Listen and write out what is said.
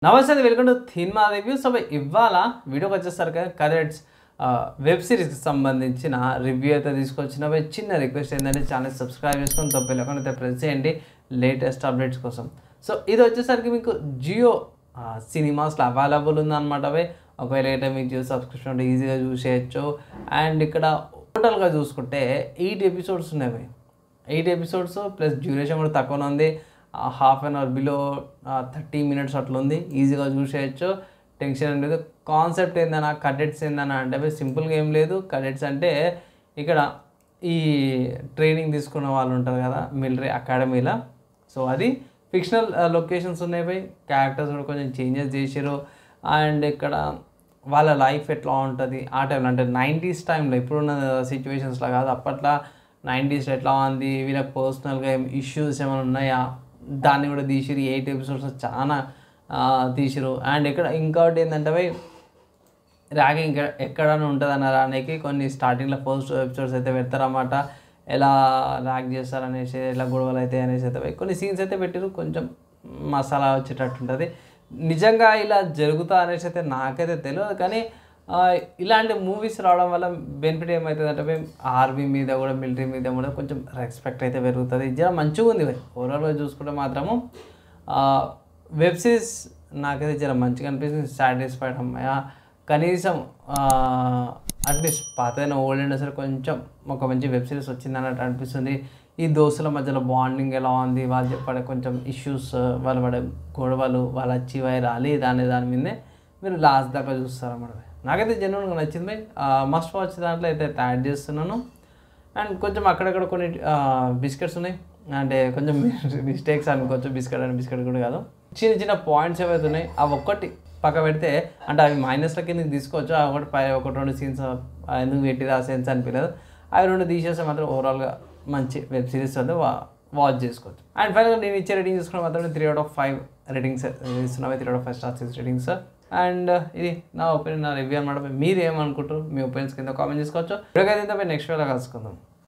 నమస్తే welcome to cinema review. So ఇవాళ వీడియోకి వచ్చేసరికి కరెక్ట్స్ వెబ్ సిరీస్కి సంబంధించిన రివ్యూ అయితే తీసుకొచ్చిన చిన్న రిక్వెస్ట్ ఏంటంటే ఛానల్ సబ్స్క్రైబ్ చేసుకొని తప్పలేకుండా అయితే ప్రెస్ చేయండి లేటెస్ట్ అప్డేట్స్ కోసం. సో ఇది వచ్చేసరికి మీకు జియో సినిమాస్లో అవైలబుల్ ఉందన్నమాట. ఒకవేళ అయితే మీకు జియో సబ్స్క్రిప్షన్ ఉంటే ఈజీగా చూసేయచ్చు. అండ్ ఇక్కడ టోటల్గా చూసుకుంటే 8 ఎపిసోడ్స్ ఉన్నాయి. 8 ఎపిసోడ్స్ ప్లస్ డ్యూరేషన్ కూడా తక్కువనే ఉంది. Half an hour below 30 minutes అట్లా ఉంది. ఈజీగా చూసేయచ్చు, టెన్షన్ లేదు. కాన్సెప్ట్ ఏందన్నా కడెట్స్ ఏందన్నా అంటే సింపుల్గా ఏం లేదు. కడెట్స్ అంటే ఇక్కడ ఈ ట్రైనింగ్ తీసుకున్న వాళ్ళు ఉంటారు కదా మిలిటరీ అకాడమీలో. సో అది ఫిక్షనల్ లొకేషన్స్ ఉన్నాయి. క్యారెక్టర్స్ కూడా కొంచెం చేంజెస్ చేసారు. అండ్ ఇక్కడ వాళ్ళ లైఫ్ ఎట్లా ఉంటుంది ఆ టైంలో, అంటే 90s టైంలో, ఇప్పుడున్న సిచ్యువేషన్స్లో కాదు, అప్పట్లో 90s ఎట్లా ఉంది, వీళ్ళకి పర్సనల్గా ఇష్యూస్ ఏమైనా ఉన్నాయా దాన్ని కూడా తీసిరు. 8 ఎపిసోడ్స్ చాలా తీసిరు. అండ్ ఇక్కడ ఇంకోటి ఏంటంటే ర్యాగింగ్ ఎక్కడైనా ఉంటుంది అన్న రానికి కొన్ని స్టార్టింగ్లో ఫస్ట్ ఎపిసోడ్స్ అయితే పెడతారన్నమాట. ఎలా ర్యాగ్ చేస్తారనేసి, ఎలా గొడవలు అయితే అనేసి అయితే కొన్ని సీన్స్ అయితే పెట్టారు. కొంచెం మసాలా వచ్చేటట్టు ఉంటుంది. నిజంగా ఇలా జరుగుతా అనేసి అయితే నాకైతే తెలియదు. కానీ ఇలాంటి మూవీస్ రావడం వల్ల బెనిఫిట్ ఏమవుతుంది అంటే ఆర్మీ మీద కూడా మిలిటరీ మీద కూడా కొంచెం రెస్పెక్ట్ అయితే పెరుగుతుంది. ఇది మంచిగా ఉంది. ఓవరాల్గా చూసుకుంటే మాత్రము వెబ్ సిరీస్ నాకైతే జర మంచిగా అనిపిస్తుంది. సాటిస్ఫైడ్ అమ్మాయ. కనీసం అట్లీస్ట్ పాతైన ఓల్డ్ అయినా సరే కొంచెం ఒక మంచి వెబ్ సిరీస్ వచ్చింది అన్నట్టు అనిపిస్తుంది. ఈ దోస్తుల మధ్యలో బాండింగ్ ఎలా ఉంది, వాళ్ళు చెప్పడే కొంచెం ఇష్యూస్, వాళ్ళు పడే గొడవలు, వాళ్ళు అచీవ్ అయ్యి రాలి దాని మీదే మీరు లాస్ట్ దాకా చూస్తారన్నమాట. నాకైతే జెన్యున్గా నచ్చింది. మస్ట్ వాచ్ దాంట్లో అయితే యాడ్ చేస్తున్నాను. అండ్ కొంచెం అక్కడక్కడ కొన్ని బిస్కెట్స్ ఉన్నాయి, అంటే కొంచెం మిస్టేక్స్ అనుకోవచ్చు. బిస్కెట్ అని బిస్కెట్ కూడా కాదు, చిన్న చిన్న పాయింట్స్ ఏవైతే ఉన్నాయి అవి ఒక్కటి పక్క పెడితే, అంటే అవి మైనస్ల కిందకి తీసుకోవచ్చు. ఒకటి రెండు సీన్స్ ఎందుకు పెట్టిది ఆ సెన్స్ అనిపించలేదు. అవి రెండు తీసేస్తే మాత్రం ఓవరాల్గా మంచి వెబ్ సిరీస్ అయితే వాచ్ చేసుకోవచ్చు. అండ్ ఫైనల్గా నేను ఇచ్చే రేటింగ్ తీసుకున్న మాత్రం 3/5 రేటింగ్స్ ఇస్తున్నాయి. 3/5 స్టార్స్ 6 రేటింగ్స్. అండ్ ఇది నా ఒపీనియన్, నా రివ్యూ అనమాట. మీరు ఏమనుకుంటారు? మీ ఒపీనియన్స్ కింద కామెంట్ చేసుకోవచ్చు. ఇప్పటికైతే నెక్స్ట్ వీడియోలో కలుసుకుందాం.